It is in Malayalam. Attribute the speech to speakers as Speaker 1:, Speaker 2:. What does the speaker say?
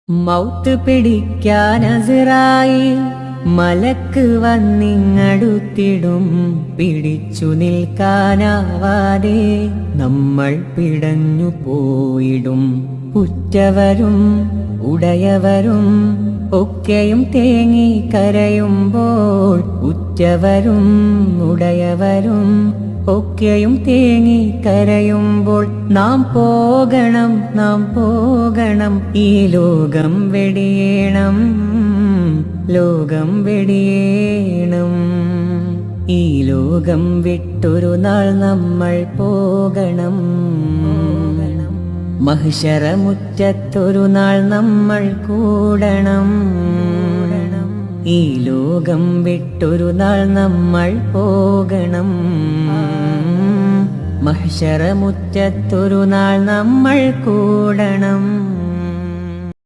Speaker 1: മൗത്ത് പിടിക്കാൻ അസ്റായീൽ മലക്ക് വന്നിങ്ങടുത്തിടും. പിടിച്ചു നിൽക്കാനാവാതെ നമ്മൾ പിടഞ്ഞു പോയിടും. ഉറ്റവരും ഉടയവരും ഒക്കെയും തേങ്ങി കരയുമ്പോൾ, ഉറ്റവരും ഉടയവരും ഒക്കെയും തേങ്ങി കരയുമ്പോൾ, നാം പോകണം നാം പോകണം, ഈ ലോകം വെടിയേണം ലോകം വെടിയേണം. ഈ ലോകം വിട്ടൊരു നാൾ നമ്മൾ പോകണം. മഹ്ശറമുറ്റത്തൊരു നാൾ നമ്മൾ കൂടണം. ഈ ലോകം വിട്ടൊരു നാൾ നമ്മൾ പോകണം. മഹ്ശറമുറ്റത്തൊരു നാൾ നമ്മൾ കൂടണം.